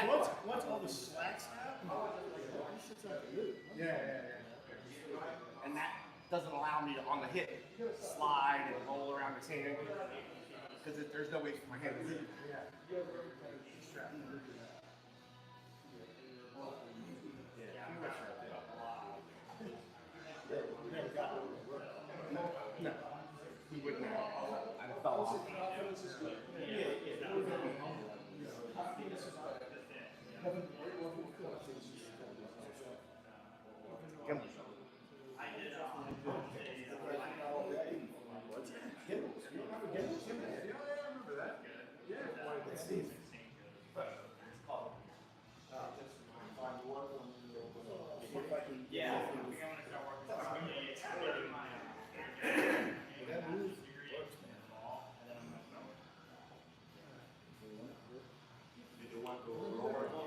once all the slacks out, and that doesn't allow me to, on the hip, slide and roll around his hand, because there's no way for my hand to move. No, we wouldn't have. I'd have fell off.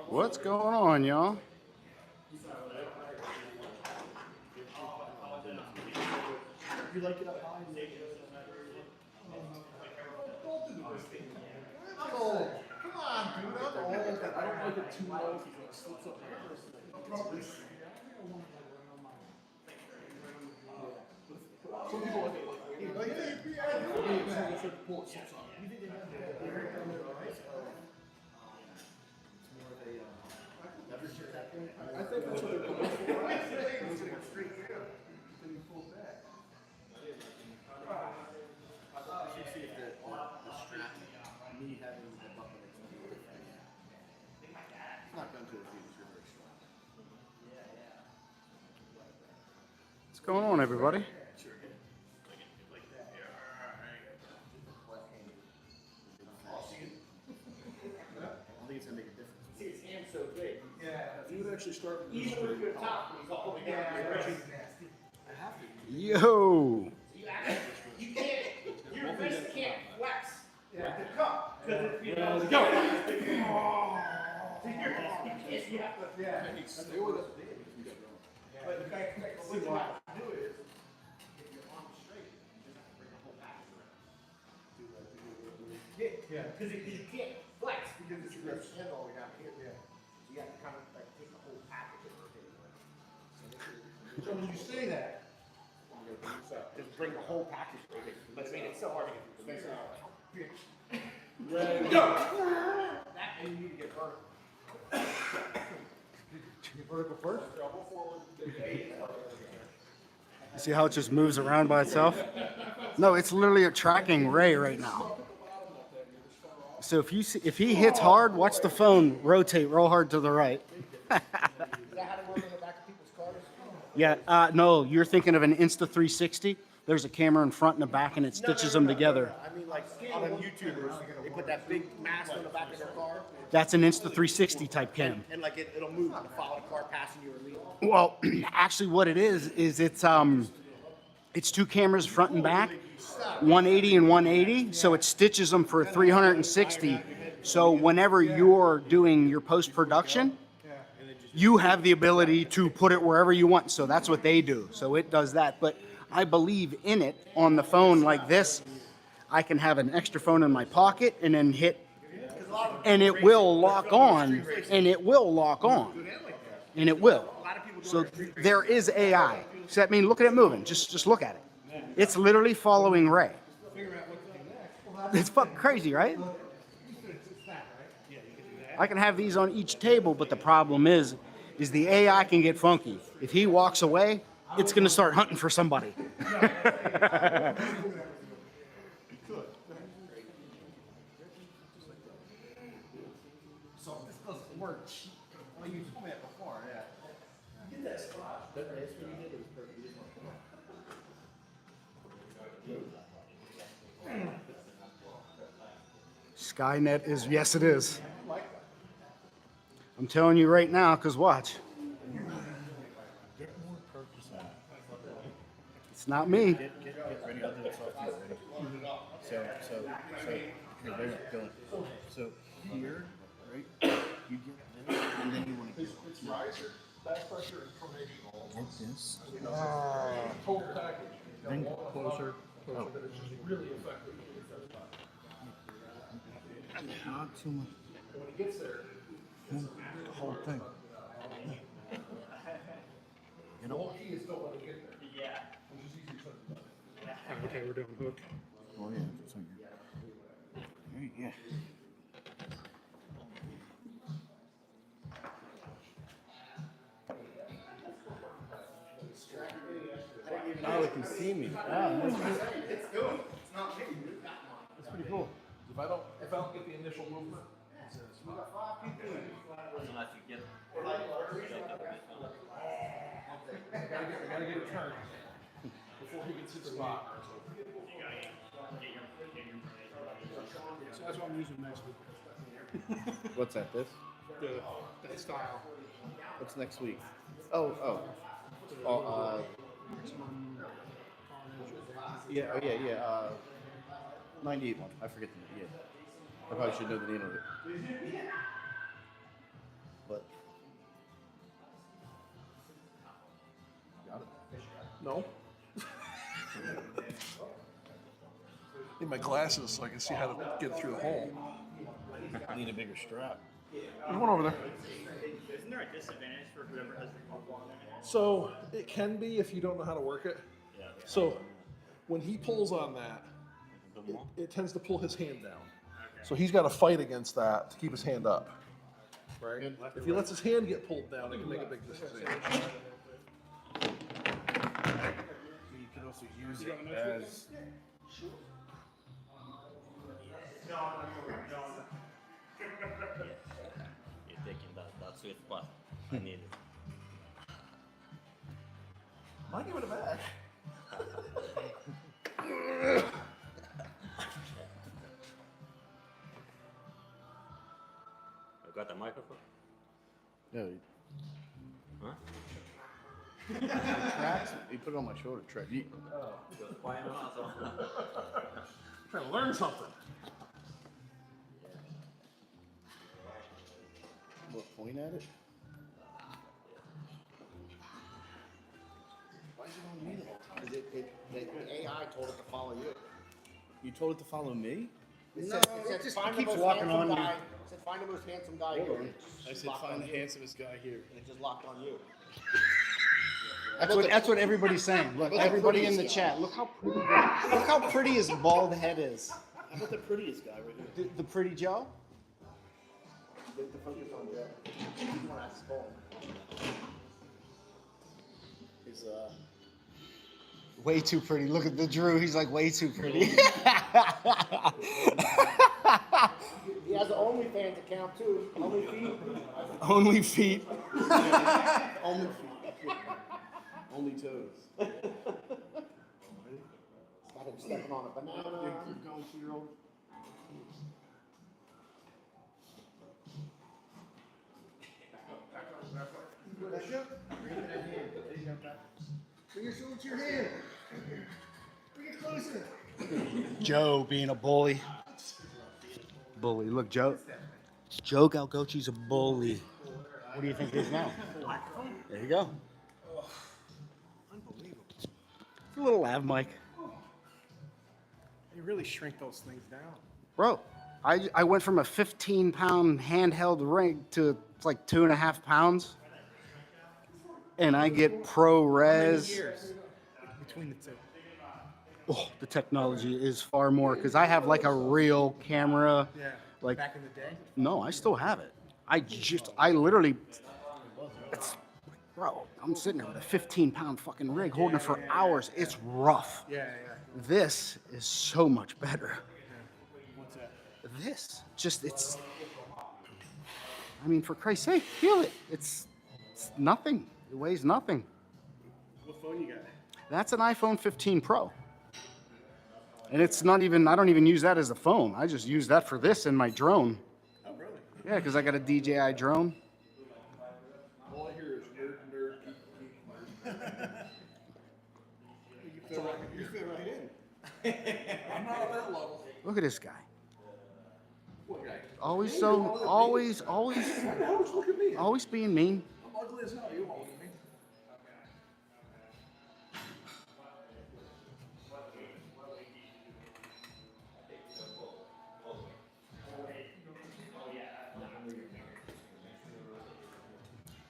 What's going on, y'all? you like it up high. Oh, come on, dude. I'm old. I don't like it too low because it slips up my wrist. Some people like it like pull it slips up. I think that's what they're going for. What's going on, everybody? I think it's gonna make a difference. See, his hand's so big. Yeah. If you would actually start with even with your top, when he's all the way down, I have to. Yo! You can't, your wrist can't flex with the cup. Because if you go. You have to. Stay with it. But what you have to do is, if your arm is straight, you just have to bring the whole package around. Yeah, because you can't flex because it's your hand all the way down here. Yeah. So you have to kind of like take the whole package and rotate it. So when you say that, Just bring the whole package with it. But I mean, it's so hard to get the That and you need to get vertical. vertical first. See how it just moves around by itself? No, it's literally tracking Ray right now. So if you see, if he hits hard, watch the phone rotate real hard to the right. Is that how they work on the back of people's cars? Yeah, no, you're thinking of an Insta360. There's a camera in front and the back, and it stitches them together. I mean, like on them YouTubers, they put that big mask on the back of their car. That's an Insta360 type cam. And like it'll move to follow the car passing you or leaving. Well, actually, what it is it's two cameras front and back, 180 and 180. So it stitches them for 360. So whenever you're doing your post production, you have the ability to put it wherever you want. So that's what they do. So it does that. But I believe in it on the phone like this. I can have an extra phone in my pocket and then hit, and it will lock on, and it will lock on, and it will. So there is AI. So I mean, look at it moving. Just look at it. It's literally following Ray. It's fucking crazy, right? I can have these on each table, but the problem is the AI can get funky. If he walks away, it's going to start hunting for somebody. So this doesn't work. Well, you told me that before, yeah. Get that spot. That's what you did. It was perfect. Skynet is, yes it is. I'm telling you right now, because watch. It's not me. Get ready. I'll do it soft too. Ready? So, here, go. So here, right? You get this, and then you want to It's riser, back pressure, and tornado. get this. Total package. Then closer. Oh, But it's just really effective. not too much. And when it gets there, One whole thing. You know? Okay, we're doing hook. Oh yeah, that's on your. There you go. Now they can see me. It's good. It's not me. That's pretty cool. If I don't get the initial movement, it says, Unless you get I gotta get it turned before he gets his spot. So that's what I'm using next week. What's that? This? That style. What's next week? Oh. Yeah. Oh yeah. Yeah. 98 one. I forget the name. Yeah. I probably should know the name of it. But. Got it. No. Need my glasses so I can see how to get through the hole. I need a bigger strap. There's one over there. Isn't there a disadvantage for whoever has the So it can be if you don't know how to work it. Yeah. So when he pulls on that, it tends to pull his hand down. So he's got to fight against that to keep his hand up. Right? If he lets his hand get pulled down, it can make a big disadvantage. You can also use it as. You're taking that sweet spot. I need it. Might give it a back. I got the microphone. No. Huh? Tracks. You put it on my shoulder. Track. Why not? Trying to learn something. What, point at it? Why is it on me the whole time? The AI told it to follow you. You told it to follow me? It No, said, it just find the keeps most walking handsome on guy. you. It said find the most handsome guy here. and it I just said locked find on the you. handsomest guy here. And it just locked on you. That's what everybody's saying. Look, everybody in the chat. Look how pretty his bald head is. How about the prettiest guy right here? The pretty Joe. The focus on Joe. You want to ask Skull. He's Way too pretty. Look at the Drew. He's like way too pretty. He has an OnlyFans account too. Only feet. Only feet. only feet. Only toes. Got him stepping on a banana. Keep going to your old. Bring your shoulder to your hand. Bring it closer. Joe being a bully. Bully. Look, Joe. Joe Galgocci's a bully. What do you think it is now? There you go. Unbelievable. It's a little lav mic. You really shrink those things down. Bro, I went from a 15-pound handheld rig to it's like 2.5 pounds. And I get ProRes. Years between the two. Oh, the technology is far more because I have like a real camera. Yeah. Like, Back in the day. no, I still have it. I literally, bro, I'm sitting there with a 15-pound fucking rig holding it for hours. It's rough. Yeah. This is so much better. What's that? This, it's, I mean, for Christ's sake, feel it. It's nothing. It weighs nothing. What phone you got? That's an iPhone 15 Pro. And it's not even, I don't even use that as a phone. I just use that for this and my drone. Oh, really? Yeah, because I got a DJI drone. All I hear is nerd, You fit right in. I'm not on that level. Look at this guy. What guy? Always Hey, so, you're older than me. Don't look at me. always being mean. I'm ugly as hell. You older than me.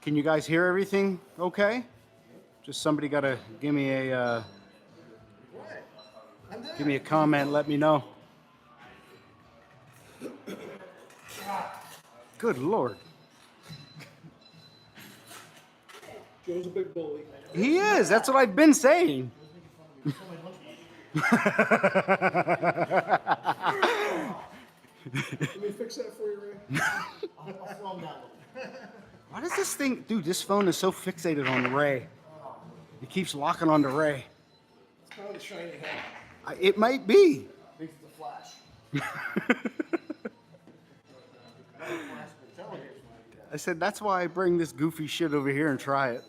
Can you guys hear everything okay? Just somebody got to give me a comment, let me know. Good Lord. Joe's a big bully. He is. That's what I've been saying. Let me fix that for you, Ray. Why does this thing, dude, this phone is so fixated on Ray. It keeps locking onto Ray. It's kind of the shiny head. It might be. Thinks it's a flash. I said, that's why I bring this goofy shit over here and try it.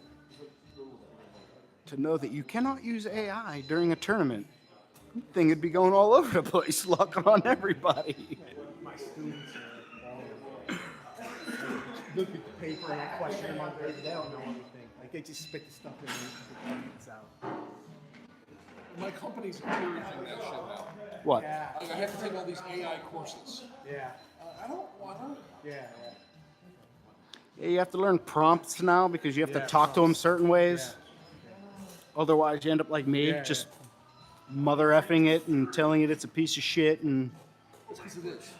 To know that you cannot use AI during a tournament. Thing would be going all over the place, locking on everybody. My students look at the paper and I question them on paper. They don't know anything. Like they just spit the stuff in and it's out. My company's encouraging that shit now. What? Yeah. Like, I have to take all these AI courses. Yeah. I don't want to. Yeah. Yeah, you have to learn prompts now because you have to talk to them certain ways. Otherwise, you end up like me, just mother effing it and telling it it's a piece of shit, and Because it is.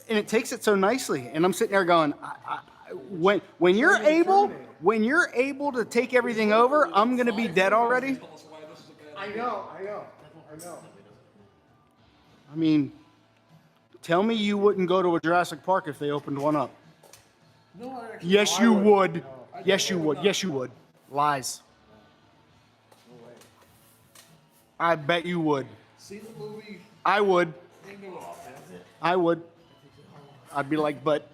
it takes it so nicely. And I'm sitting there going, when you're able to take everything over, I'm gonna be dead already. Tell us why this is a bad I idea. know. I mean, tell me you wouldn't go to a Jurassic Park if they opened one up. No, I actually. Yes, you would. Yes, you would. Yes, you would. Lies. I bet you would. See the movie. I would. Ain't no off. I would. I'd be like, but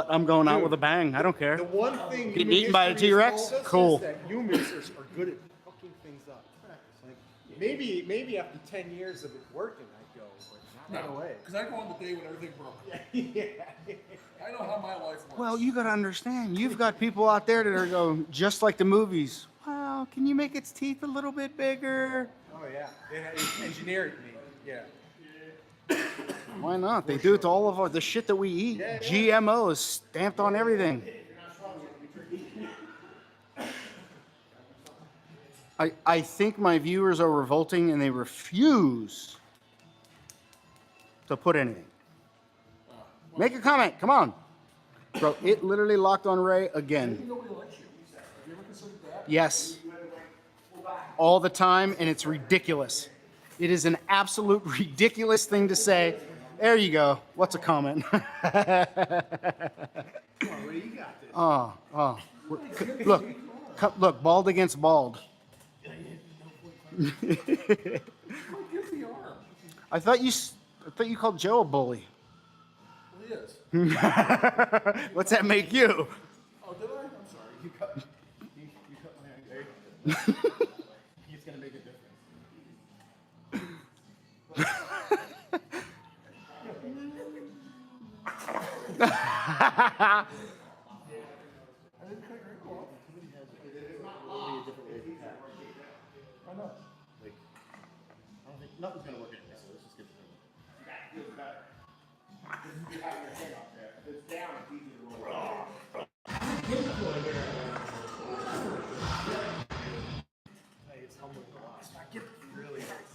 I'm going out with a bang. I don't care. The one thing Getting human eaten by a history T-Rex? has told us Cool. is that humans are good at fucking things up. Like maybe after 10 years of it working, I'd go, but not right away. Because I go on the day when everything broke. Yeah. I know how my life works. Well, you got to understand. You've got people out there that are going just like the movies. Wow, can you make its teeth a little bit bigger? Oh yeah. They engineered me. Yeah. Why not? They do it to all of the shit that we eat. GMOs stamped on everything. I think my viewers are revolting and they refuse to put anything. Make a comment. Come on. Bro, it literally locked on Ray again. Nobody likes you. Have you ever considered that? Yes. All the time, and it's ridiculous. It is an absolute ridiculous thing to say. There you go. What's a comment? Look, bald against bald. I thought you called Joe a bully. Well, he is. What's that make you? Oh, did I? I'm sorry. You cut my hair. It's gonna make a difference. Nothing's gonna work anyway, so let's just get the thing. It's humbling a lot. I get really nice.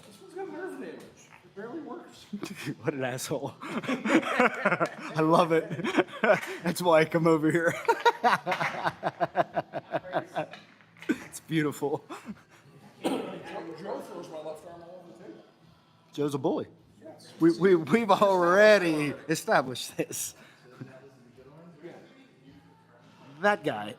This one's got nerve damage. It barely works. What an asshole. I love it. That's why I come over here. It's beautiful. Joe throws my left arm all over the table. Joe's a bully. Yes. We've already established this. That guy.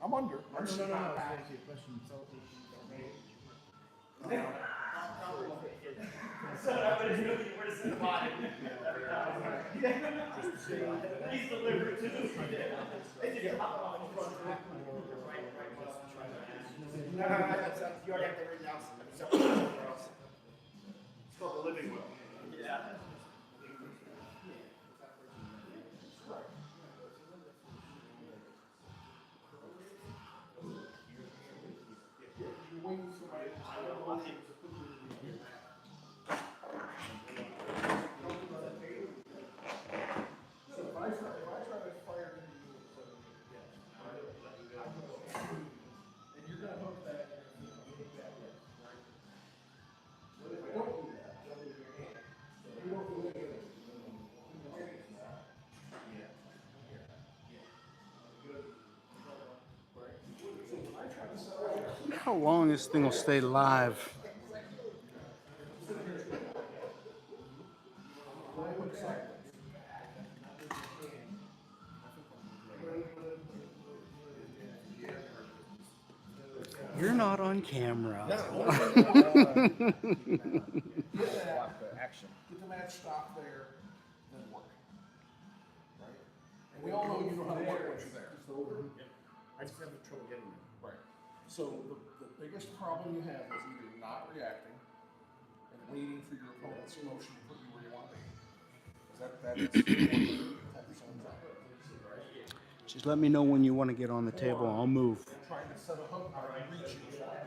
I'm under. No. You already have to write down some. It's called the living will. Yeah. How long this thing will stay live? You're not on camera. Get the match stop there, then work. Right? And we all know you know how to work once you're there. I just have trouble getting there. Right. So the biggest problem you have is either not reacting and waiting for your opponent's motion to put you where you want to be. That is 10% of the time. Just let me know when you want to get on the table. I'll move. Trying to set a hook or reaching for it.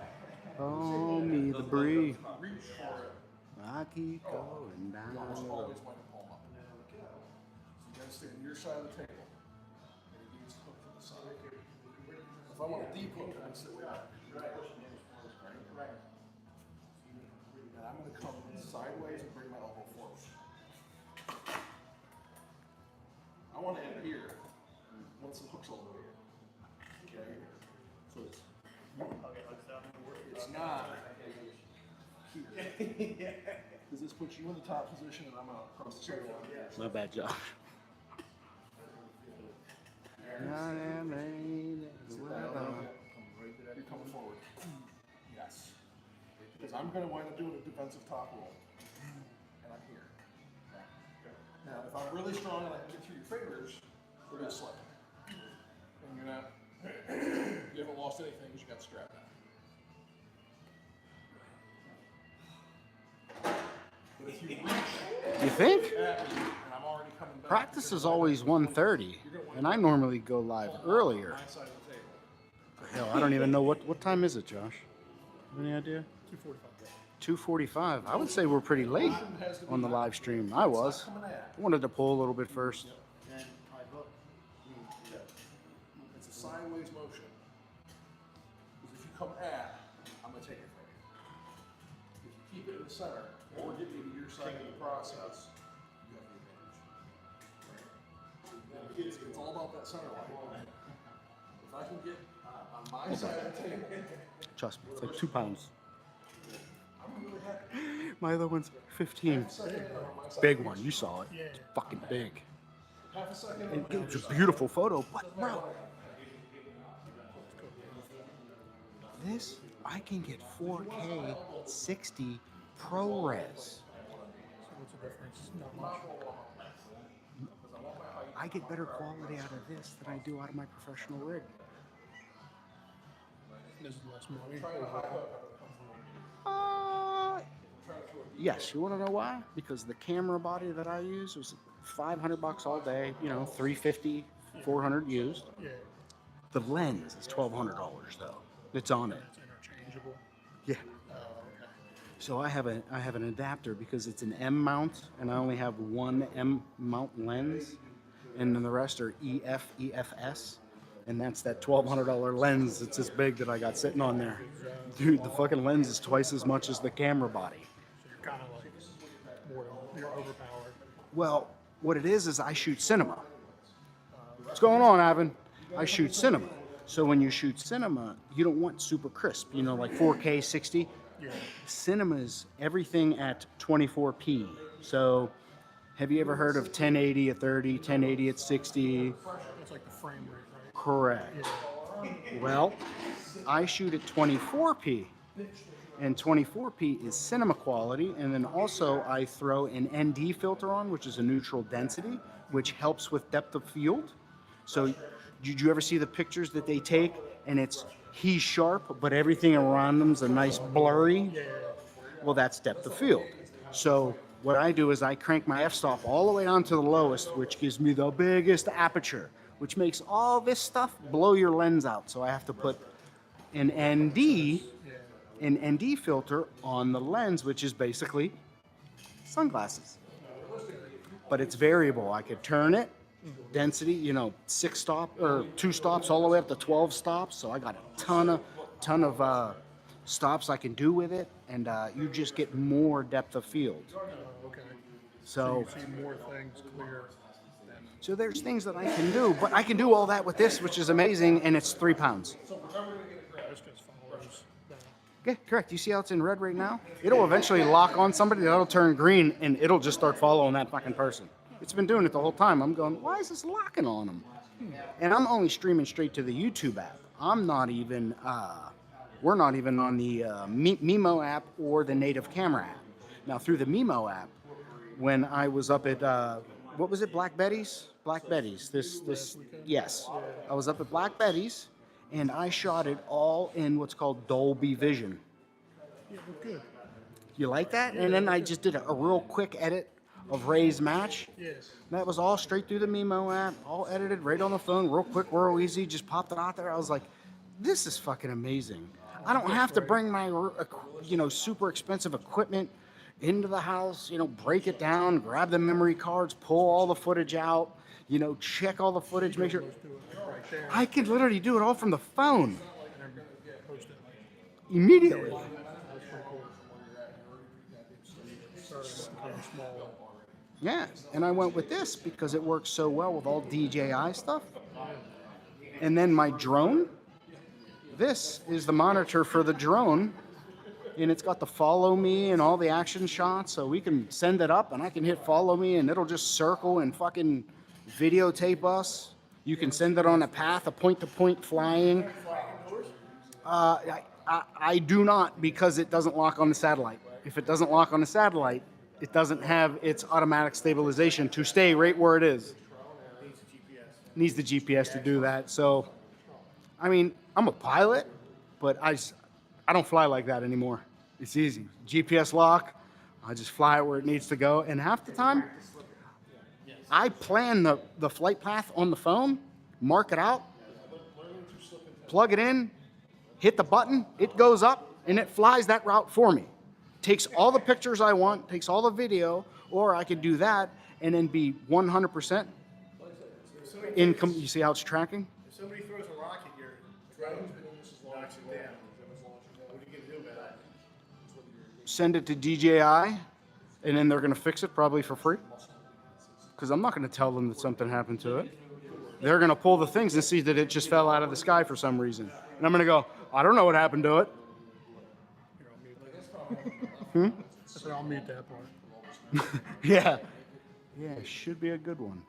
Oh, me the brie. Reach for it. I keep going You almost down. always wind up palm up. So you gotta stay on your side of the table. And you use the hook from the side. If I want a deep hook, I sit like that. Right? And I'm gonna come sideways and bring my elbow forward. I want to end here once the hook's all the way in. Okay? So it's not here. Because this puts you in the top position and I'm out across the center line. My bad, Josh. You're coming forward. Yes. Because I'm going to wind up doing a defensive top roll. And I'm here. Now, if I'm really strong and I can get through your fingers, we're going to slip. And you're not, you haven't lost anything because you got strapped down. But if you reach You think? at me and I'm already coming back, Practice is always 1:30, and I normally go live earlier. my side of the table. Hell, I don't even know what time is it, Josh? Any idea? 2:45. I would say we're pretty late on the live stream. I was. I wanted to pull a little bit first. It's a sideways motion. Because if you come at, I'm going to take it from you. If you keep it in the center, or get me to your side of the process, you have the advantage. It's all about that center line. If I can get on my side of the table, Trust me, it's like 2 pounds. I'm really happy. My other one's 15. Second, on my side. Big one, you saw it. It's fucking big. Half a second. And it was a beautiful photo, but bro, this, I can get 4K 60 ProRes. What's the difference? Not much. I get better quality out of this than I do out of my professional rig. This is less money. Yes, you want to know why? Because the camera body that I use was $500 all day, you know, $350, $400 used. Yeah, The lens is $1,200 though. It's on it. it's interchangeable. Yeah. Oh, okay. So I have an adapter because it's an M mount, and I only have one M mount lens, and then the rest are EF, EFS, and that's that $1,200 lens. It's this big that I got sitting on there. Dude, the fucking lens is twice as much as the camera body. So you're kind of like more, you're overpowered. Well, what it is I shoot cinema. What's going on, Ivan? I shoot cinema. So when you shoot cinema, you don't want super crisp, you know, like 4K 60. Yeah. Cinema is everything at 24p. So have you ever heard of 1080 at 30, 1080 at 60? It's like the frame rate, right? Correct. Yeah. Well, I shoot at 24p. And 24p is cinema quality, and then also I throw an ND filter on, which is a neutral density, which helps with depth of field. So did you ever see the pictures that they take, and he's sharp, but everything around him's a nice blurry? Yeah. Well, that's depth of field. So what I do is I crank my f-stop all the way down to the lowest, which gives me the biggest aperture, which makes all this stuff blow your lens out. So I have to put an ND an ND filter on the lens, which is basically sunglasses. But it's variable. I could turn it, density, 6 stop or 2 stops all the way up to 12 stops. So I got a ton of stops I can do with it, and you just get more depth of field. Okay. So You see more things clear. So there's things that I can do, but I can do all that with this, which is amazing, and it's 3 pounds. This just follows that. Okay, correct. You see how it's in red right now? It'll eventually lock on somebody, that'll turn green, and it'll just start following that fucking person. It's been doing it the whole time. I'm going, why is this locking on them? And I'm only streaming straight to the YouTube app. I'm not even, we're not even on the Mimo app or the native camera app. Now, through the Mimo app, when I was up at, what was it, Black Betty's? Black Betty's. Yes. I was up at Black Betty's, and I shot it all in what's called Dolby Vision. Yeah, look good. You like that? And then I just did a real quick edit of Ray's match. Yes. That was all straight through the Mimo app, all edited right on the phone, real quick, real easy, just popped it out there. I was like, this is fucking amazing. I don't have to bring my, super expensive equipment into the house, break it down, grab the memory cards, pull all the footage out, check all the footage, make sure. Do it right there. I can literally do it all from the phone And then post it. immediately. That's pretty cool. Starting to become small. Yeah, and I went with this because it works so well with all DJI stuff. And then my drone, this is the monitor for the drone, and it's got the follow me and all the action shots, so we can send it up and I can hit follow me and it'll just circle and fucking videotape us. You can send it on a path, a point-to-point flying. I do not, because it doesn't lock on the satellite. If it doesn't lock on the satellite, it doesn't have its automatic stabilization to stay right where it is. Needs the GPS to do that. So, I mean, I'm a pilot, but I don't fly like that anymore. It's easy. GPS lock, I just fly it where it needs to go. And half the time, I plan the flight path on the phone, mark it out, plug it in, hit the button, it goes up, and it flies that route for me. Takes all the pictures I want, takes all the video, or I could do that and then be 100% income. You see how it's tracking? If somebody throws a rock at your drone, knocks it down, what are you going to do about it? Send it to DJI, and then they're going to fix it probably for free. Because I'm not going to tell them that something happened to it. They're going to pull the things and see that it just fell out of the sky for some reason. And I'm going to go, I don't know what happened to it. I said I'll mute that part. Yeah. Yeah, it should be a good one.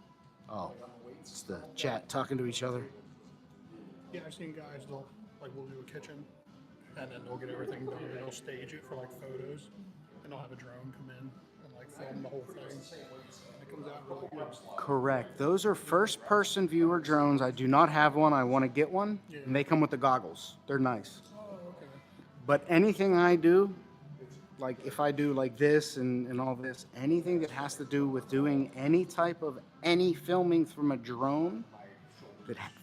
Oh, it's the chat talking to each other. Yeah, I've seen guys, we'll do a kitchen, and then they'll get everything done, and they'll stage it for, photos, and they'll have a drone come in and, film the whole thing. And it comes out really good. Correct. Those are first-person viewer drones. I do not have one. I want to get one. Yeah. And they come with the goggles. They're nice. Oh, okay. But anything I do, like if I do like this and all this, anything that has to do with doing any type of any filming from a drone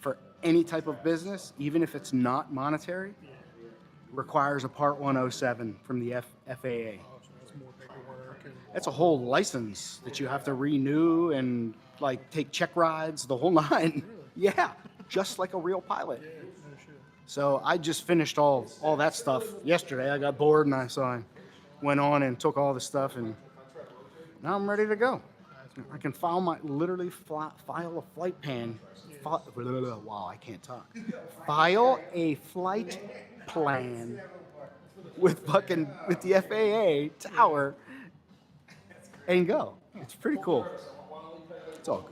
for any type of business, even if it's not monetary, requires a Part 107 from the FAA. Oh, so that's more paperwork. And That's a whole license that you have to renew and take check rides, the whole nine. Yeah, just like a real pilot. yeah, no shit. So I just finished all that stuff yesterday. I got bored and I went on and took all the stuff, and now I'm ready to go. I can literally file a flight plan. Wow, I can't talk. File a flight plan with the FAA tower and go. It's pretty cool. It's all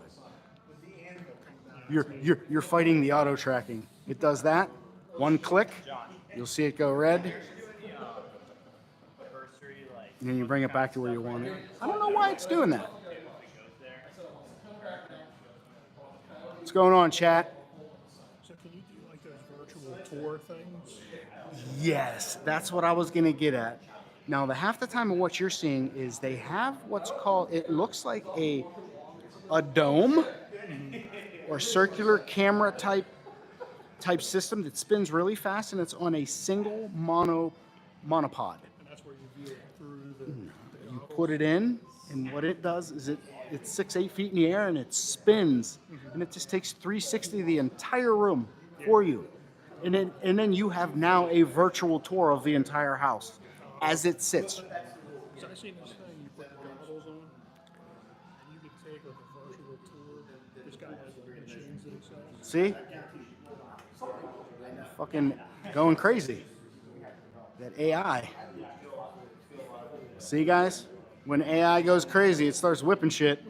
good. You're fighting the auto tracking. It does that. One click, you'll see it go red. And then you bring it back to where you want it. I don't know why it's doing that. What's going on, chat? So can you do, those virtual tour things? Yes, that's what I was going to get at. Now, the half the time of what you're seeing is they have what's called, it looks like a dome or circular camera type system that spins really fast, and it's on a single monopod. And that's where you view it through the. You put it in, and what it does is it's 6-8 feet in the air, and it spins, and it just takes 360 the entire room for you, and then you have now a virtual tour of the entire house as it sits. So I seen this thing. You put the goggles on, and you can take like a virtual tour. This guy has the machines that he sells. See, fucking going crazy. That AI. See, guys, when AI goes crazy, it starts whipping shit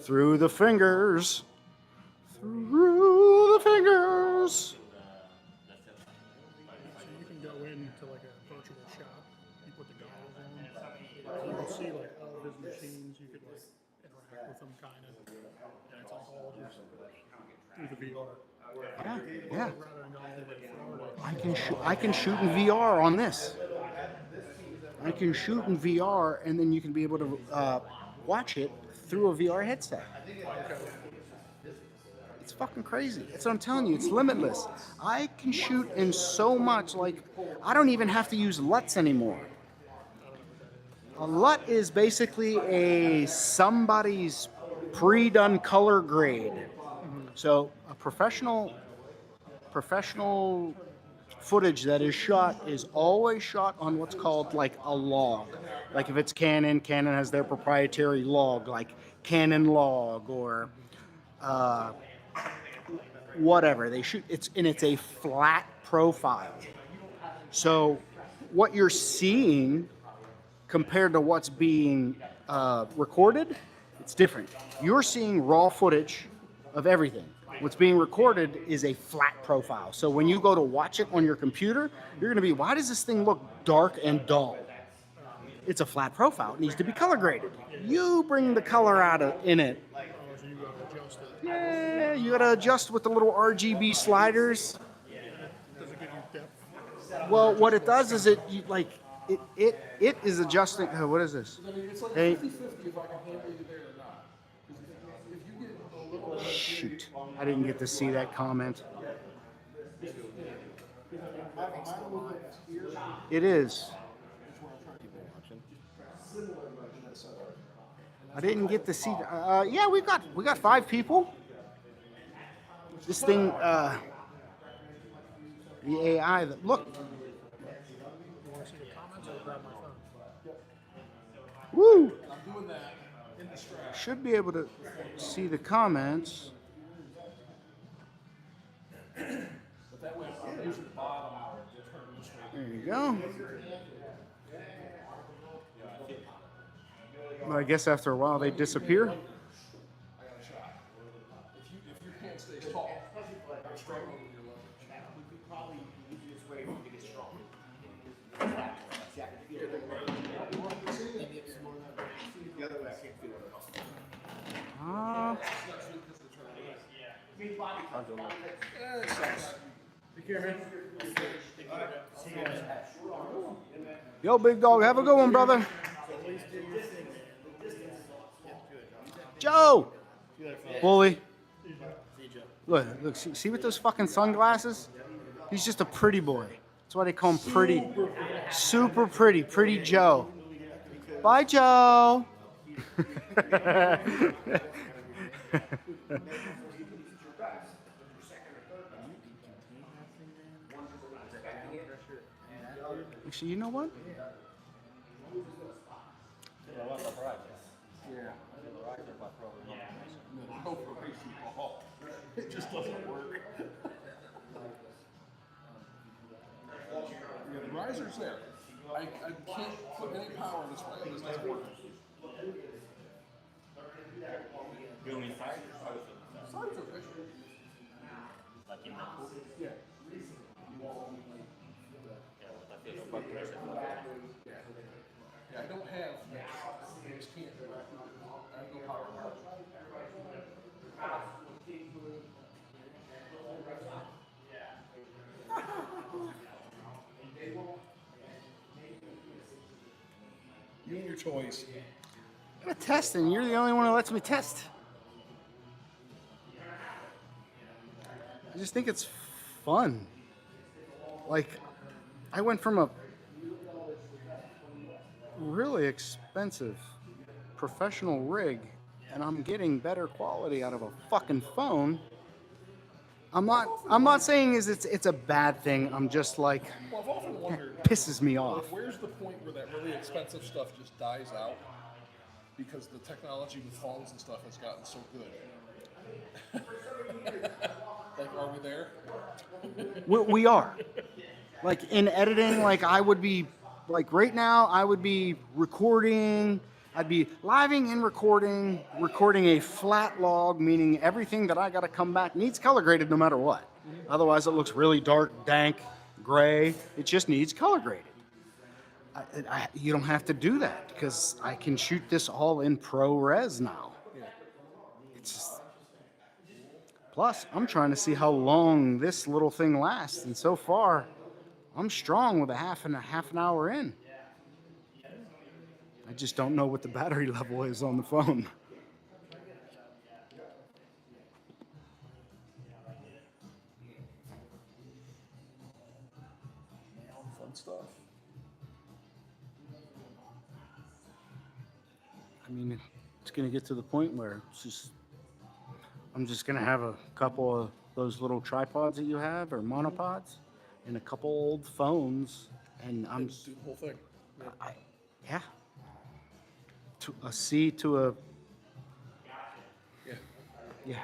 through the fingers. Through the fingers. So you can go into like a virtual shop. You put the goggles on. You can see like all of his machines. You could like interact with them kind of, and it's like all just through the VR. Yeah. Rather than going all the way to Florida. I can shoot in VR on this. I can shoot in VR, and then you can be able to watch it through a VR headset. It's fucking crazy. That's what I'm telling you. It's limitless. I can shoot in so much, like, I don't even have to use LUTs anymore. A LUT is basically somebody's pre-done color grade. So a professional footage that is shot is always shot on what's called like a log. Like if it's Canon has their proprietary log, like Canon log or whatever. They shoot it's a flat profile. So what you're seeing compared to what's being recorded, it's different. You're seeing raw footage of everything. What's being recorded is a flat profile. So when you go to watch it on your computer, you're going to be, why does this thing look dark and dull? It's a flat profile. It needs to be color graded. You bring the color out in it. So you adjust it. Yeah, you got to adjust with the little RGB sliders. Does it give you depth? Well, what it does is it is adjusting. What is this? I mean, it's like Hey. 50-50 if I can handle you there or not. 'Cause if you get a little Shoot, I didn't get to see that comment. It is. I didn't get to see. Yeah, we got 5 people. This thing, the AI. Look. You want to see the comments or grab my phone? Woo! I'm doing that in distraction. Should be able to see the comments. But that way I'll use the bottom to turn this way. There you go. Well, I guess after a while they disappear. I got a shot. If your hand stays tall, I'm struggling with your leverage. Yo, big dog, have a good one, brother. Joe! Bully. Look, see with those fucking sunglasses? He's just a pretty boy. That's why they call him pretty. Super pretty Joe. Bye, Joe. Actually, you know what? No operation at all. It just doesn't work. Yeah, the riser's there. I can't put any power in this way. It just doesn't work. Room inside? Side's okay. Like in the pool? Yeah. Yeah, I don't have. I just can't do it. I have no power. You and your toys. I'm testing. You're the only one who lets me test. I just think it's fun. Like, I went from a really expensive professional rig, and I'm getting better quality out of a fucking phone. I'm not saying it's a bad thing. I'm just like, Well, I've often wondered, pisses me off. like, where's the point where that really expensive stuff just dies out because the technology with phones and stuff has gotten so good? Like, are we there? We are. Like in editing, like I would be, like right now, I would be recording. I'd be living and recording a flat log, meaning everything that I got to come back needs color graded no matter what. Otherwise, it looks really dark, dank, gray. It just needs color graded. You don't have to do that because I can shoot this all in ProRes now. It's just, plus, I'm trying to see how long this little thing lasts, and so far, I'm strong with a half an hour in. I just don't know what the battery level is on the phone. Fun stuff. I mean, it's going to get to the point where I'm just going to have a couple of those little tripods that you have, or monopods, and a couple old phones, and I'm Do the whole thing. Yeah. yeah. To a C to a Yeah. yeah.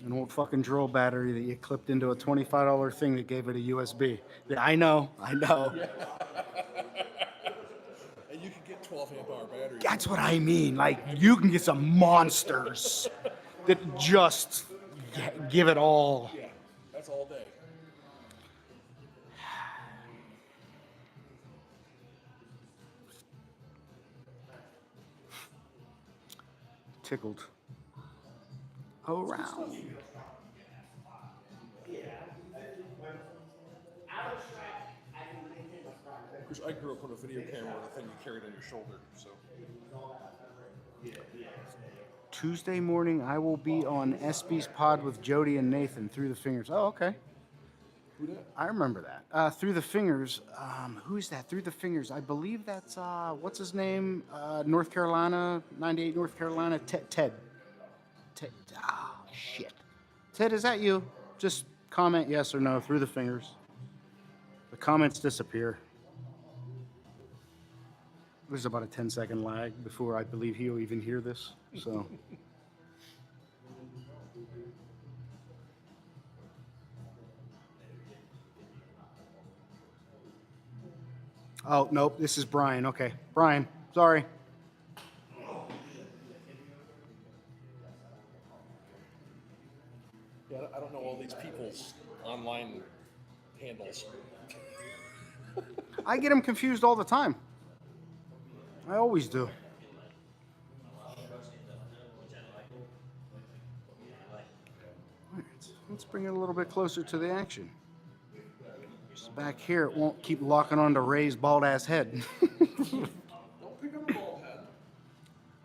An old fucking drill battery that you clipped into a $25 thing that gave it a USB. Yeah, I know. And you can get 12 amp hour batteries. That's what I mean. Like, you can get some monsters that just give it all. Yeah, that's all day. Tickled. Around. Because I grew up with a video camera with a thing you carried on your shoulder, so. Tuesday morning, I will be on SB's pod with Jody and Nathan. Through the Fingers. Oh, okay. Who dat? I remember that. Through the Fingers. Who is that? Through the Fingers. I believe that's, what's his name? North Carolina, 98 North Carolina. Ted. Oh, shit. Ted, is that you? Just comment yes or no. Through the Fingers. The comments disappear. There's about a 10-second lag before I believe he'll even hear this. So. Oh, nope, this is Brian. Okay. Brian, sorry. Yeah, I don't know all these people's online handles. I get them confused all the time. I always do. All right, let's bring it a little bit closer to the action. Just back here, it won't keep locking onto Ray's bald-ass head. Don't pick up a bald head.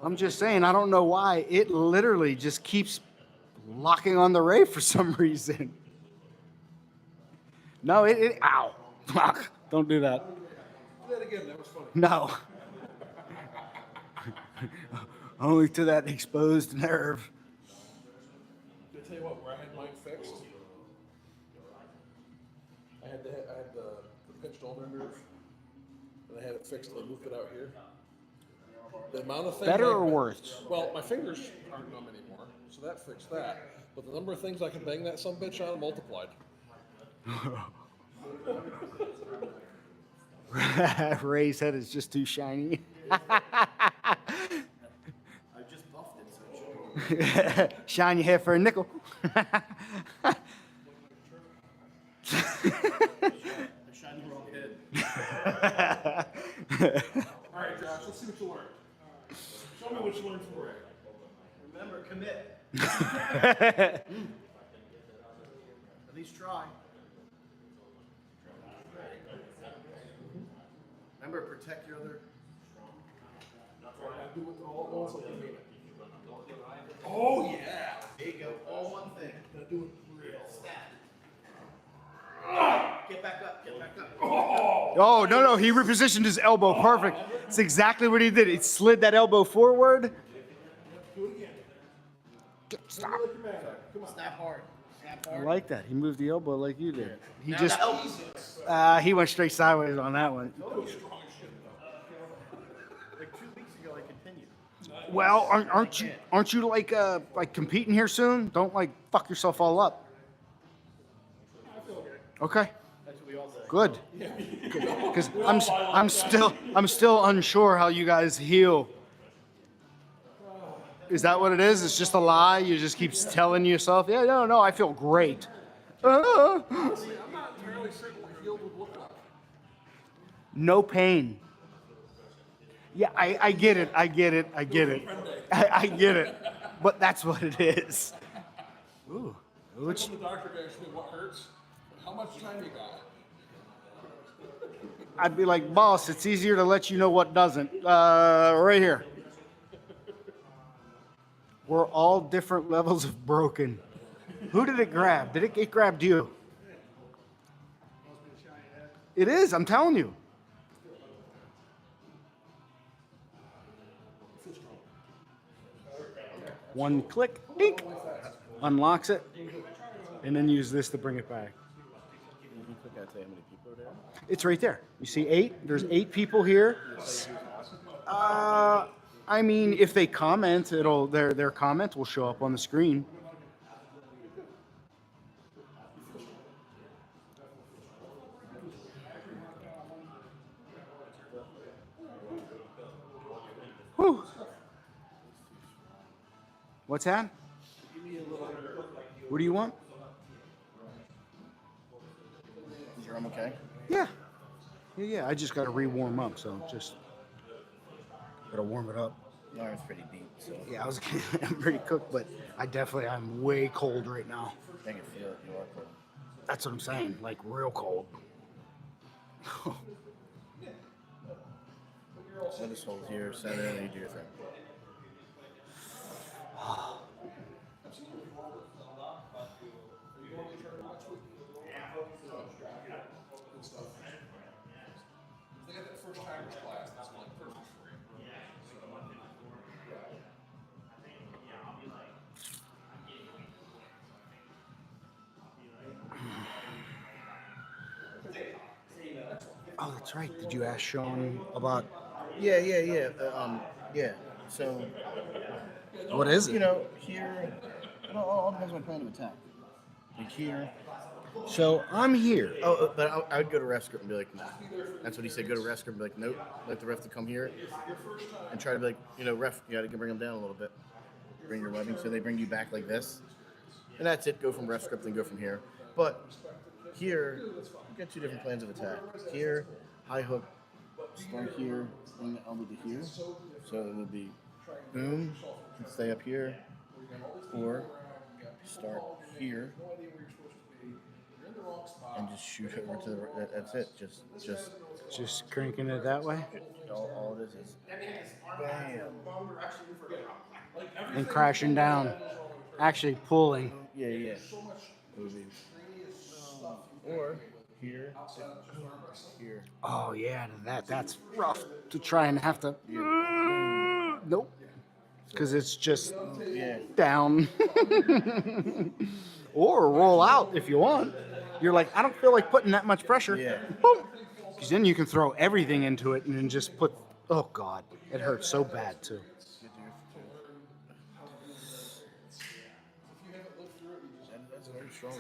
I'm just saying, I don't know why. It literally just keeps locking on the Ray for some reason. No, ow. Don't do that. Do that again, that was funny. No. Only to that exposed nerve. Did I tell you what, where I had mine fixed? I had the pinched ulnar nerve, and I had it fixed, and I moved it out here. The amount of things Better or worse? Well, my fingers aren't numb anymore, so that fixed that. But the number of things I can bang that sumbitch on multiplied. Ray's head is just too shiny. I just buffed it, so it should be. Shine your hair for a nickel. I shined the wrong head. All right, Josh, let's see what you learned. Show me what you learned from Ray. Remember, commit. At least try. Remember, protect your other. Do it all at once like you mean it. Oh, yeah. There you go. All one thing. Now do it real. Get Oh, no, he repositioned his elbow perfect. It's exactly what he did. He slid that elbow forward. Stop. Snap hard. Snap I hard. like that. He moved the elbow like you did. He Now just, the elbows. he went straight sideways on that one. Like 2 weeks ago, I continued. Well, aren't you like competing here soon? Don't like fuck yourself all up. Okay. That's what we all say. Good. Because I'm still unsure how you guys heal. Is that what it is? It's just a lie. You just keep telling yourself, yeah, no, I feel great. See, I'm not entirely certain what healed would look like. No pain. Yeah, I get it. I get it. I get it. But that's what it is. Ooh. Which the doctor goes to me, what hurts? How much time you got? I'd be like, boss, it's easier to let you know what doesn't. Right here. We're all different levels of broken. Who did it grab? Did it grabbed you? It is, I'm telling you. One click, dink, unlocks it, and then use this to bring it back. You click out, say how many people are there? It's right there. You see 8? There's 8 people here. I mean, if they comment, their comment will show up on the screen. Whew. What's that? What do you want? Is your arm okay? Yeah. Yeah. I just got to re-warm up, so just got to warm it up. My arm's pretty deep, so Yeah, I'm pretty cooked, but I'm way cold right now. I can feel it. You are cold. That's what I'm saying, like real cold. So just hold here, center, and you do your thing. They got that first timers class, that's like perfect for you. Oh, that's right. Did you ask Sean about Yeah. Yeah. So, what is you it? know, here, it all depends on my plan of attack. Like here. So I'm here. Oh, but I would go to ref script and be like, nah. That's what he said. Go to ref script and be like, nope. Let the ref to come here and try to be like, ref, you got to bring them down a little bit. Bring your webbing so they bring you back like this, and that's it. Go from ref script and go from here. But here, you get 2 different plans of attack. Here, high hook, start here, bring the elbow to here. So it would be boom, and stay up here, or start here and just shoot over to the. That's it. Just cranking it that way All it is bam. and crashing down. Actually pulling. Yeah. It would be, or here, here. Oh yeah, that's rough to try and have to. Nope. Because it's just Yeah. down. Or roll out if you want. You're like, I don't feel like putting that much pressure. Yeah. Boom. Because then you can throw everything into it and then just put. Oh God, it hurts so bad too. That's very strong.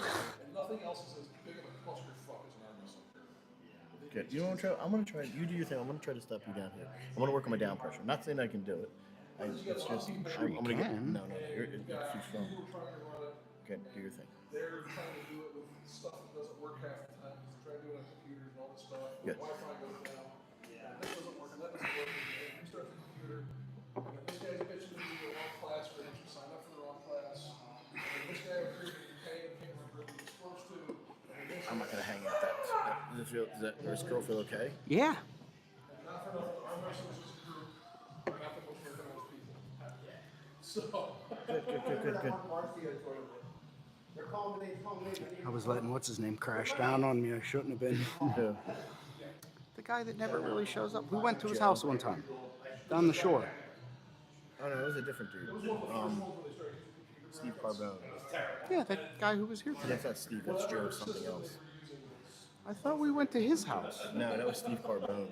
Nothing else is as big of a clusterfuck as an arm wrestling. Good. You know what I'm gonna try. You do your thing. I'm gonna try to stop you down here. I'm gonna work on my down pressure. I'm not saying I can do it. It's just I'm gonna get. can. No. It's too strong. Good. Do your thing. They're trying to do it with stuff that doesn't work half the time because they're trying to do it on computers and all this stuff. Good. Wi-Fi goes down. And this doesn't work and that doesn't work. And they restart the computer. And then this guy's bitching to me the wrong class for him to sign up for the wrong class. And this guy over here getting paid and can't remember what he was supposed to. And this I'm not gonna hang out that. Does that wrist curl feel okay? Yeah. not for nothing, arm wrestling is just a group. We're not the most organized people. So. Good. I was letting what's his name crash down on me. I shouldn't have been. Yeah. The guy that never really shows up. We went to his house one time, down the shore. Oh no, it was a different dude. Steve Carbone. Yeah, that guy who was here today. That's not Steve. That's Joe. Something else. I thought we went to his house. No, that was Steve Carbone.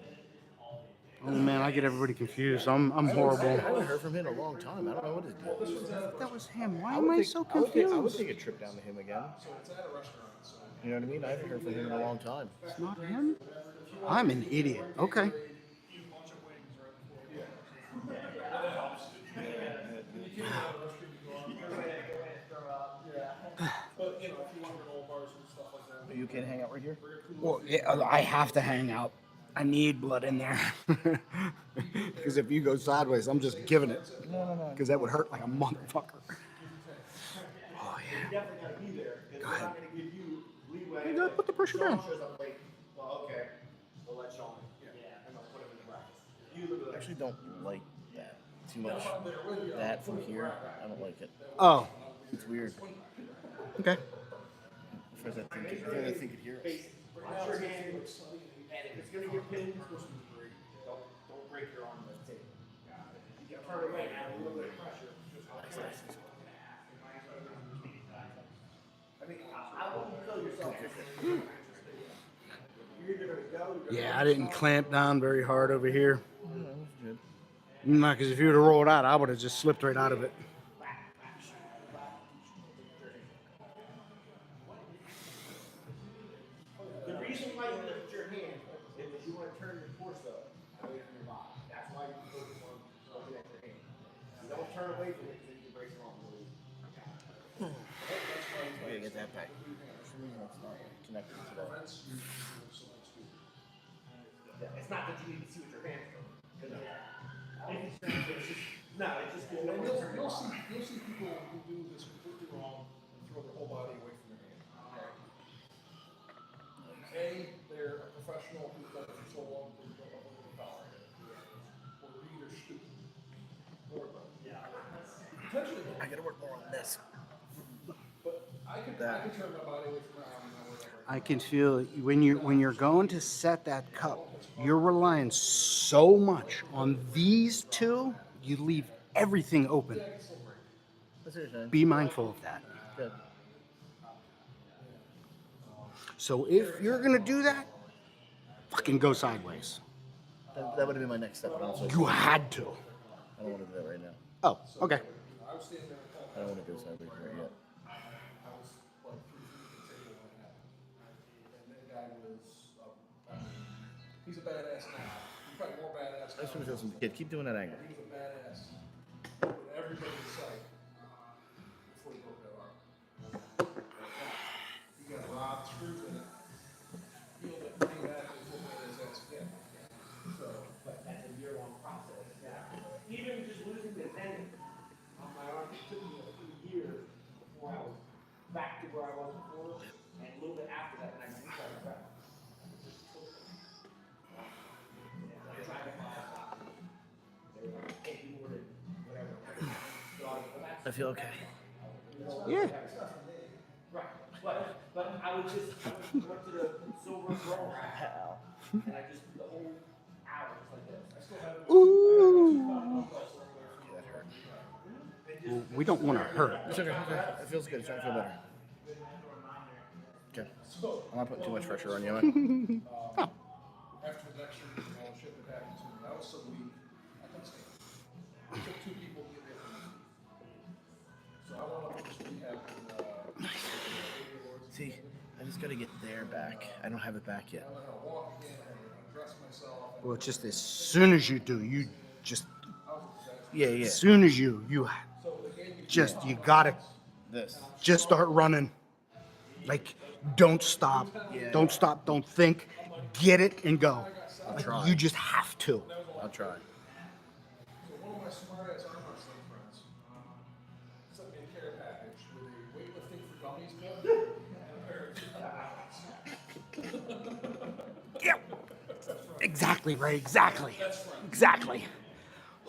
Oh man, I get everybody confused. I'm horrible. I haven't heard from him in a long time. I don't know what his deal is. That was him. Why am I so confused? I would take a trip down to him again. You know what I mean? I haven't heard from him in a long time. It's not him? I'm an idiot. Okay. You can hang out right here? Well, yeah, I have to hang out. I need blood in there. Because if you go sideways, I'm just giving it. No. Because that would hurt like a motherfucker. Oh, yeah. Go ahead. You gotta put the pressure down. I actually don't like that too much. That from here, I don't like it. Oh, It's weird. okay. First, I think it here. Yeah, I didn't clamp down very hard over here. No, because if you would have rolled out, I would have just slipped right out of it. The reason why you lift your hand is because you want to turn your torso away from your body. That's why you focus on looking at your hand. You don't turn away from it because you break it off. We gotta get that back. For some reason, it's not connected to that. It's not that you need to see what your hands do. No, it's just because you don't want to turn your body. You'll see people who do this completely wrong and throw their whole body away from their hand. Okay? They're a professional who's done it for so long that they don't know what they're power. Or B, they're stupid. Potentially, I gotta work more on this. but I could turn my body away from my arm and whatever. I can feel when you're going to set that cup, you're relying so much on these two, you leave everything open. That's what you're saying. Be mindful of that. Good. So if you're gonna do that, fucking go sideways. That would have been my next step, but also You had to. I don't want to do that right now. Oh, okay. I don't want to go sideways right yet. I was like 3 feet from the table and that guy was, he's a badass now. He's probably more badass I just now. want to feel some kid. Keep doing that angle. He was a badass. But everybody's sight before he broke that arm. He got robbed, screwed in it. Healed it, came back and whooped his ass again. So, But that's a year-long process. Even just losing the tendon on my arm, it took me a few years before I was back to where I was before, and a little bit after that, when I restarted back. I tried to find out. They were like, hey, you were whatever. So I was like, well, that's I feel okay. Yeah. right. But I went to the silver roll, and I just the whole hour just like this. I still have Ooh. That hurt. Well, we don't want to hurt. It's okay. It feels good. It's starting to feel better. Okay. I'm not putting too much pressure on you, man. after the next year, all the shit that happened to me, I was so weak, I couldn't stand it. It took 2 people to get me from me. So I want to just rehab and, See, I just gotta get there back. I don't have it back yet. I'm going to walk again and dress myself. Well, just as soon as you do, you just Yeah, yeah. as soon as you just you gotta This. just start running. Like, don't stop. Yeah. Don't stop. Don't think. Get it and go. Like, try. you just have to. I'll try. So one of my smart-ass arm wrestling friends sent me a care package with a weightlifting for dummies book and a pair of Yeah. Exactly, Ray. Exactly. Exactly.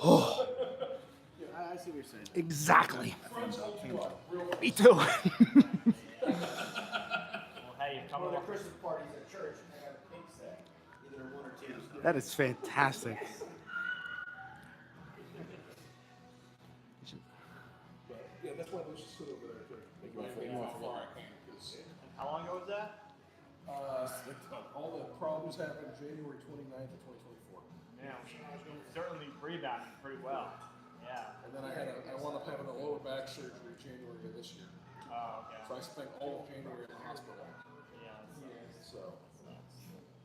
Oh, I see what you're saying. exactly. Me too. That is fantastic. But yeah, that's why they should sit over there too. How far I can, because How long ago was that? all the problems happened January 29th of 2024. Yeah, certainly rebounding pretty well. Yeah. And then I wound up having a lower back surgery January of this year. Oh, okay. So I spent all of January in the hospital. Yeah. So,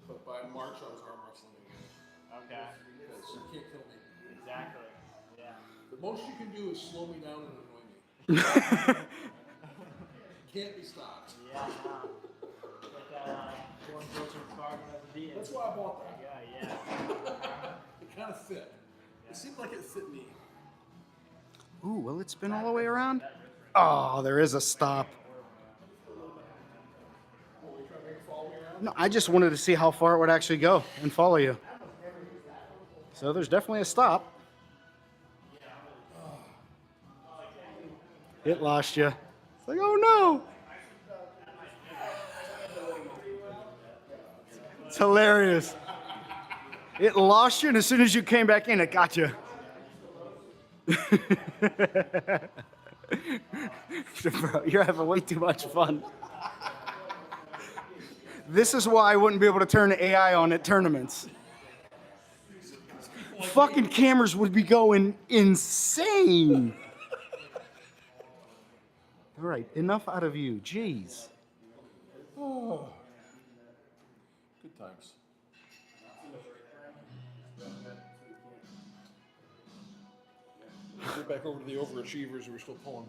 but by March I was arm wrestling again. Okay. Because you can't kill me. Exactly. Yeah. The most you can do is slow me down and annoy me. Can't be stopped. Yeah. Like that one person card whatever be. That's why I bought that. Yeah, yeah. It kind of fit. It seemed like it fit me. Ooh, will it spin all the way around? Oh, there is a stop. No, I just wanted to see how far it would actually go and follow you. So there's definitely a stop. It lost you. It's like, oh no. It's hilarious. It lost you, and as soon as you came back in, it got you. Bro, you're having way too much fun. This is why I wouldn't be able to turn the AI on at tournaments. Fucking cameras would be going insane. All right, enough out of you. Jeez. Oh. Good times. Get back over to the overachievers who are still pulling.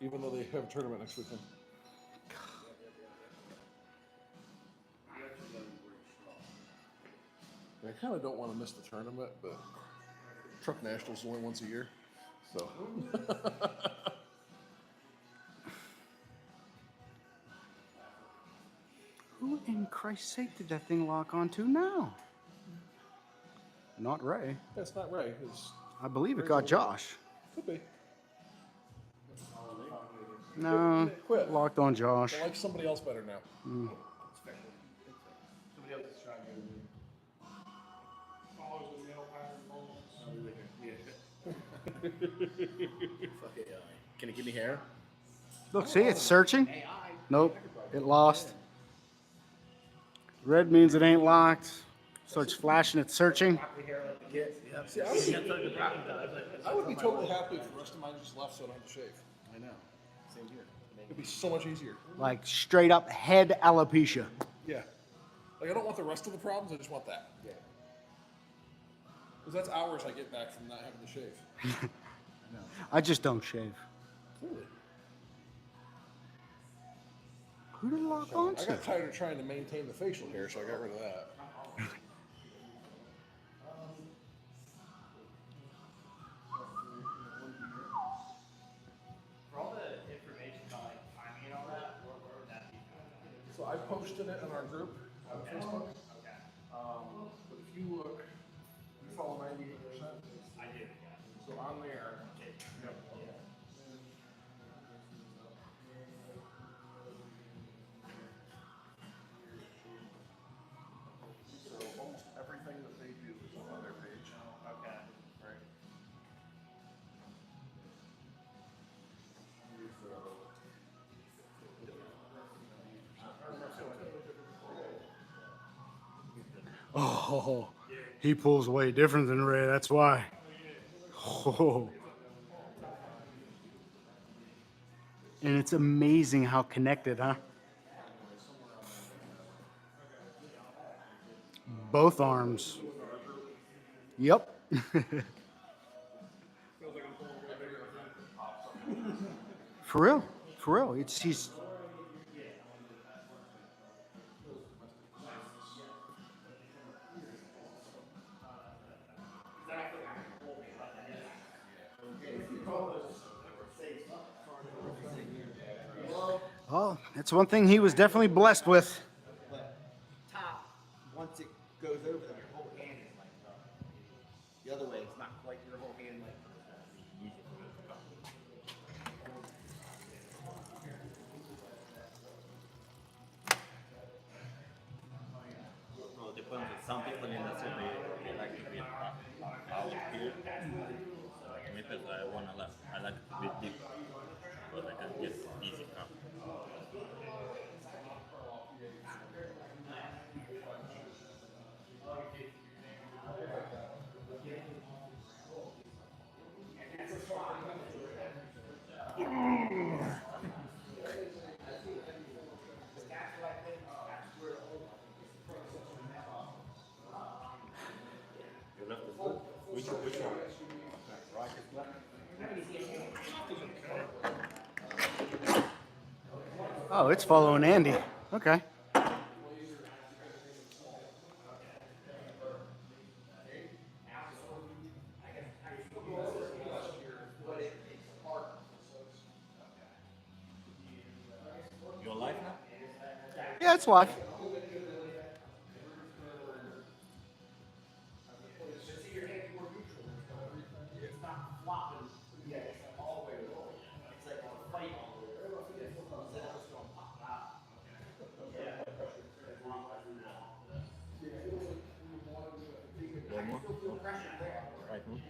Even though they have a tournament next weekend. I kind of don't want to miss the tournament, but Truck Nationals only once a year. So. Who in Christ's sake did that thing lock onto now? Not Ray. That's not right. It's, I believe it got Josh. could be. No, Quit. locked on Josh. I like somebody else better now. Somebody else is trying to follows the male pattern balls. Fuck AI. Can it give me hair? Look, see, it's searching. Nope, it lost. Red means it ain't locked. Starts flashing, it's searching. See, I would be totally happy if the rest of mine just left so I don't have to shave. I know. Same here. It'd be so much easier. Like straight up head alopecia. Yeah. Like, I don't want the rest of the problems, I just want that. Yeah. Because that's hours I get back from not having to shave. I just don't shave. Clearly. Who did it lock I onto? got tired of trying to maintain the facial hair, so I got rid of that. For all the information about like timing and all that, where would that be? So I posted it in our group on Facebook. Okay. But if you look, you follow 98%. I do, yeah. So on there, yep. So almost everything that they do is on their page. Okay. Right. Oh, he pulls way different than Ray, that's why. Oh. And it's amazing how connected, huh? Both arms. Yep. For real. For real. He's oh, that's one thing he was definitely blessed with. Top, once it goes over them, your whole hand is like the other way. It's not quite your whole hand like. some people in the city they like to be out here. Like me personally, I like to be deep, but I can get easy cut. Your left is good. Which one? Right is left. Oh, it's following Andy. Okay. Your life now? Yeah, it's live. One more? Right move.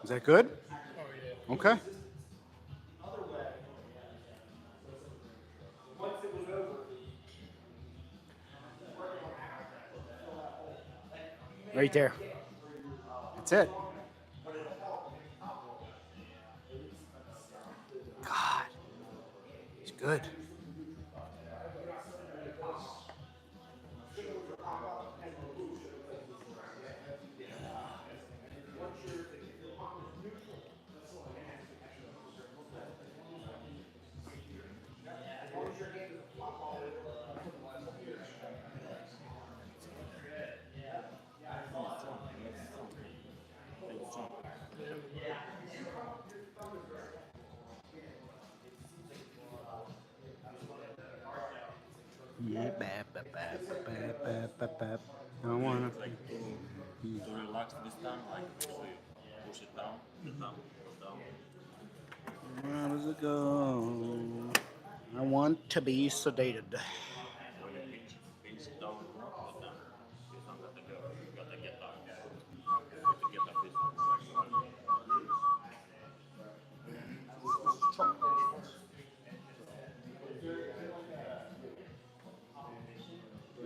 Is that good? Oh yeah. Okay. Right there. That's it. God. He's good. Yeah, I don't wanna. Like to relax this time, like so you push it down, down. Where does it go? I want to be sedated. When you pinch down more, but then this one gotta go. You gotta get up. You have to get up this one.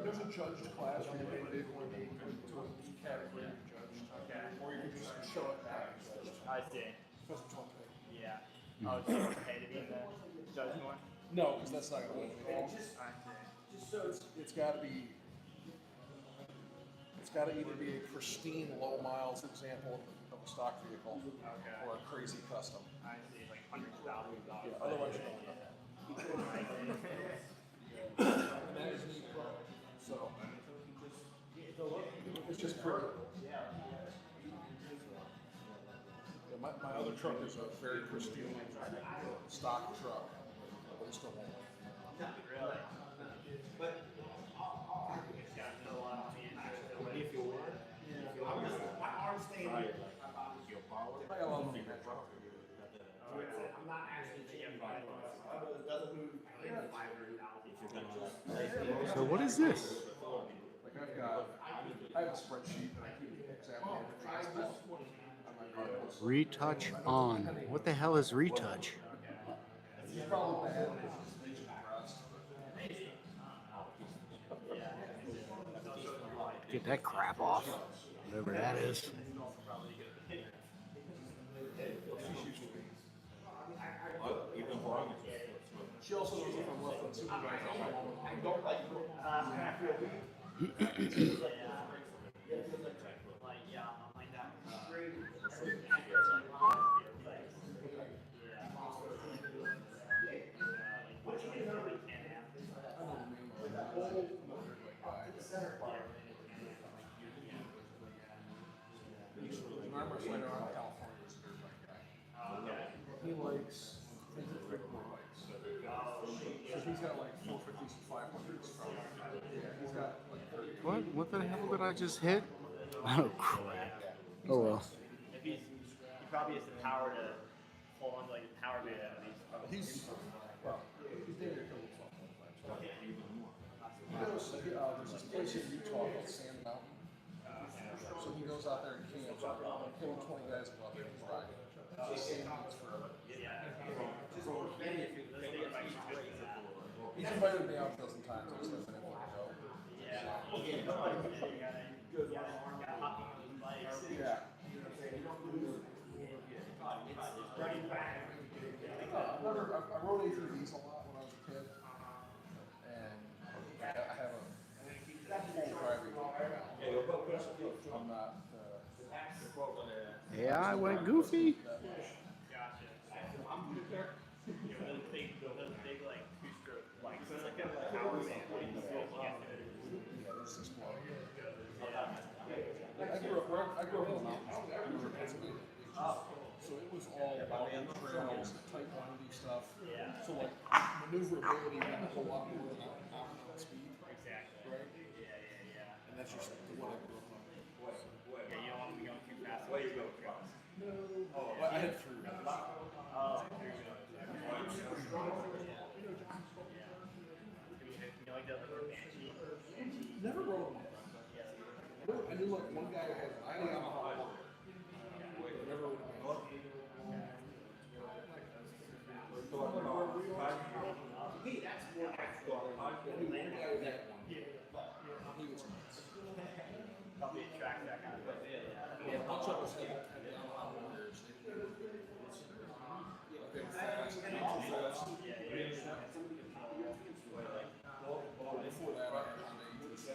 There's a judged class where you pay big one to a category to be judged. Or you can just show it back. I see. Because it's one pay. Yeah. Oh, it's just okay to be in the judge one? No, because that's not going to win anything. I see. It's got to be. It's got to either be a pristine low miles example of a stock vehicle or a crazy custom. I see. Like hundreds of thousands of dollars. Yeah, otherwise you don't win. And that is me pro. So it's just pretty. Yeah, my other truck is a very pristine stock truck, but it still won't win. Really? But it's got a lot of the if you were. My arm's staying here. I got a lot of money in that truck. I'm not actually taking $5. It doesn't move. So what is this? Like I have a spreadsheet that I keep examining the transport on my vehicles. Retouch on. What the hell is retouch? It's probably bad because it's legion rust. Get that crap off. Whatever that is. She also knows if I'm left on supervisor. I don't like it. An arm wrestler out of California is a dirt bike guy. He likes thick bikes. So he's got like 450s and 500s from. Yeah, he's got like 30. What the hell did I just hit? Oh crap. Oh well. If he probably has the power to hold on to like the power band. He's damn near killed himself. place in Utah called Sand Mountain. So he goes out there and camps. Him and 20 guys go out there and ride. Just sand dunes forever. He's invited me out a dozen times. I just haven't been able to go. Yeah. I rode ATVs a lot when I was a kid, and I have a full driving. I'm not. Yeah, I went goofy. I grew up in the mountains. Pennsylvania. So it was all about trails, tight, windy stuff. So like maneuverability meant a whole lot more than out speed. Exactly. Right? Yeah. And that's just what I grew up on. Yeah, you don't want to be going too fast. Where you go across? No. Well, I had 3 rounds. Never rode one. I knew like one guy who had 90 on a hot water. Never rode one. Hey, that's more natural. Only one guy who had one. He was nuts. Probably attract that kind of thing. Yeah, a bunch of us had on a hot water. Okay, fast, not too fast. Before that, I had Honda AT6.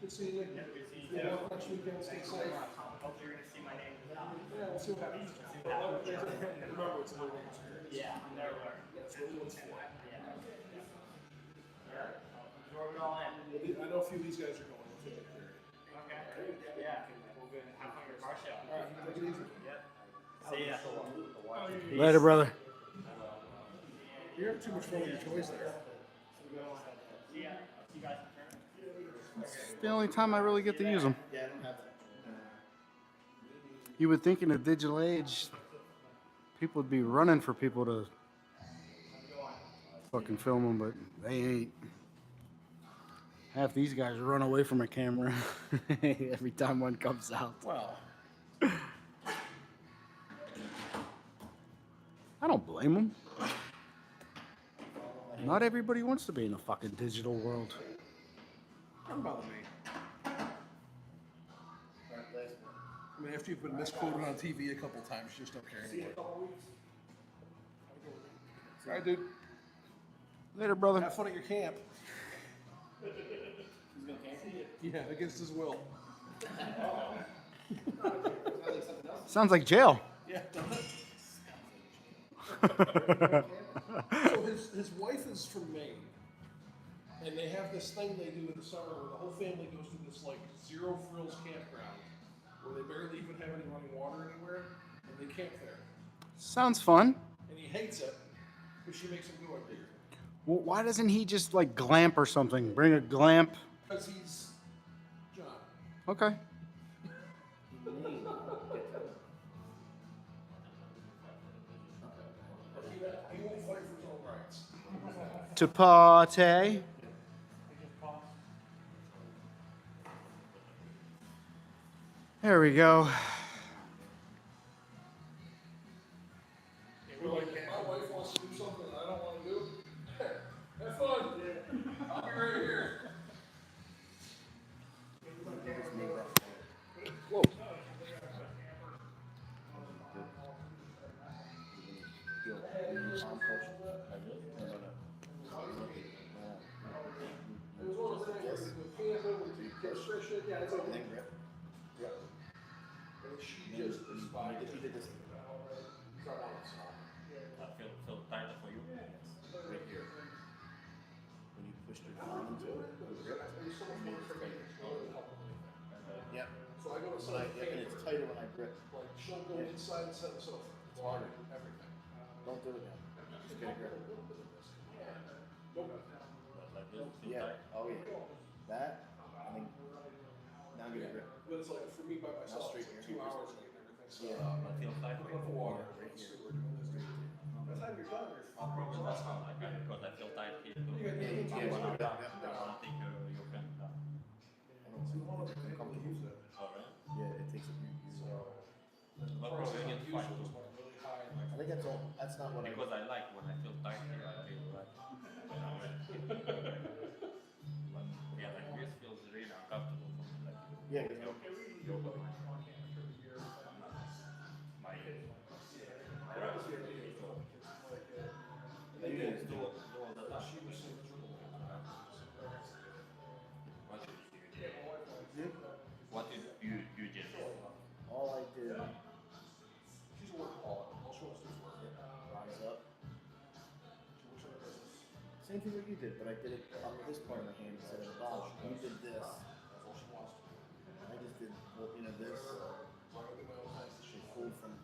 Good seeing you. Yeah, next weekend, stay safe. Hope you're going to see my name. Yeah, we'll see what happens. Remember, it's a learning experience. Yeah, never learn. That's really what it's for. Throw it all in. I know a few of these guys are going. Let's take care of it. Okay. Yeah. We'll go have fun at your car show. All right, take it easy. Yep. See ya. Later, brother. You have too much fun with your toys there. See ya. See you guys in turn. It's the only time I really get to use them. Yeah, I don't have that. You would think in a digital age, people would be running for people to fucking film them, but they ain't. Half these guys run away from a camera every time one comes out. Well, I don't blame them. Not everybody wants to be in a fucking digital world. don't bother me. I mean, after you've been misquoted on TV a couple times, you just don't care anymore. All right, dude. Later, brother. Have fun at your camp. Yeah, against his will. Sounds like jail. Yeah, doesn't it? So his wife is from Maine, and they have this thing they do in the summer where the whole family goes to this like zero frills campground where they barely even have any running water anywhere, and they camp there. Sounds fun. And he hates it, but she makes him go every year. Well, why doesn't he just like glamp or something? Bring a glamp. Because he's John. Okay. He won't fight for his own rights. To party. There we go. We're like, my wife wants to do something I don't want to do. Have fun. I'll be right here. Whoa. It was one of those things where you can't go with you get straight shit. Yeah, it's okay. Yeah. And she just despised it. He did this Feel tighter for you. right here. When you pushed your thumb into it, the grip, yeah. So I go to When side and it's tighter when I grip. like she'll go inside and set the sofa. It's harder, everything. Don't do it again. Just get a grip. But like this, feel Yeah. tight. Oh yeah. That. I think. Now get a grip. But it's like for me by myself, straight it's like here. 2 hours to get everything set Yeah. up. But feel tight. Put up the water. Right here. We're doing this. That's how you're done. My problem is like because I feel tight here too. You got Yeah, the I'm gonna yeah. take your pen down. Uncomfortable. Alright. Yeah, it takes a few. But probably get fight too. I think that's all. That's not what Because I like when I feel tight here, I feel like. But yeah, like this feels really uncomfortable for me. Like Yeah. yoga. My You guys do it. do all the time. What did you just do? All I did. She's a workaholic. All she wants to do is work. Rise up. She works on her business. Same thing that you did, but I did it on this part of my hand instead of the bottom. You did this. That's all she wants to do. I just did, well, you know, this. So I do my own thing. She pulled from.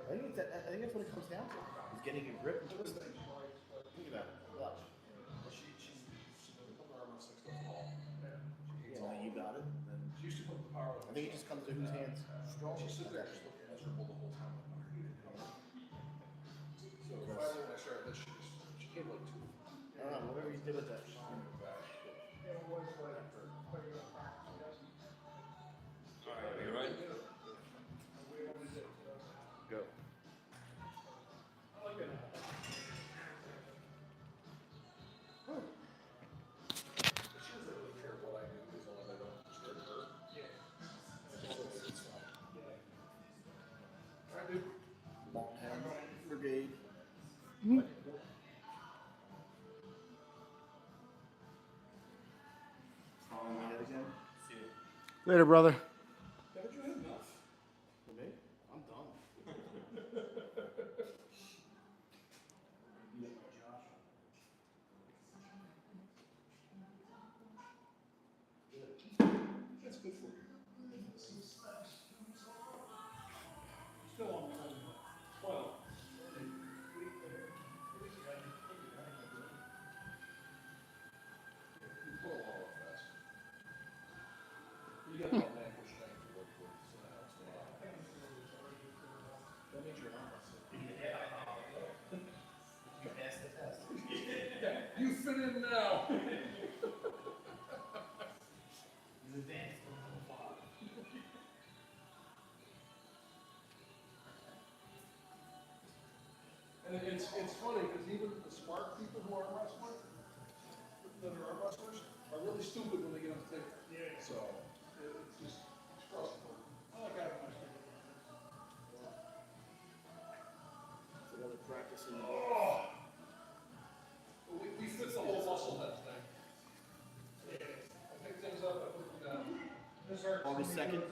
I think that's what it comes down to. Is getting a grip and twisting. Think about it. Watch. She doesn't come to Armwrestling stuff at all. Yeah, now you got it. Then She used to put the power. I think it just comes to whose hands strong. She stood there just looking miserable the whole time. So finally when I started this, she came like 2. I don't know, whatever you did with that. Alright, you right? Go. She doesn't really care what I do as long as I don't disturb her. It's fine. Alright, dude. Long hand. Brigade. Follow my head again. See you. Later, brother. Haven't you had enough? For me? I'm done. That's good for you. Still on well. You pull a lot fast. You got a lot of man push strength to work with, so that helps a lot. That means you're not wrestling. You passed the test. Yeah, you fit in now. He's advanced. And it's funny because even the smart people who are wrestlers, that are arm wrestlers, are really stupid when they get on the table. Yeah. So it's just it's frustrating. I like having my table. Another practice in the We fit the whole muscle head thing. I pick things up, I put them down. This hurts. August 2nd.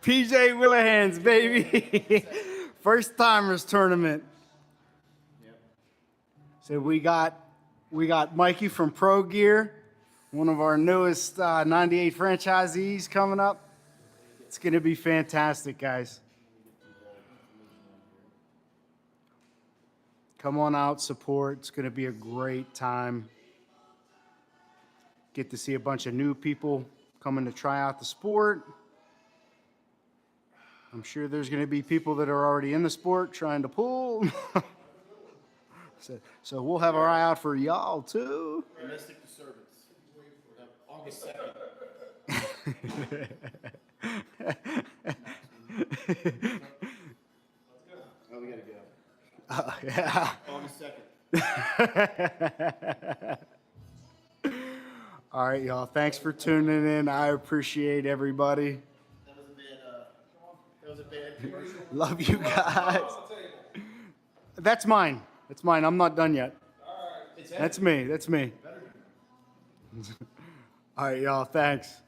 PJ Willihan's, baby. First timers tournament. Yep. So we got Mikey from Pro Gear, one of our newest 98 franchisees coming up. It's going to be fantastic, guys. Come on out, support. It's going to be a great time. Get to see a bunch of new people coming to try out the sport. I'm sure there's going to be people that are already in the sport trying to pull. So we'll have our eye out for y'all too. Domestic disturbance. August 2nd. Oh, we gotta go. Yeah. August 2nd. All right, y'all. Thanks for tuning in. I appreciate everybody. That was a bad commercial. Love you guys. That's mine. That's mine. I'm not done yet. That's me. That's me. All right, y'all. Thanks.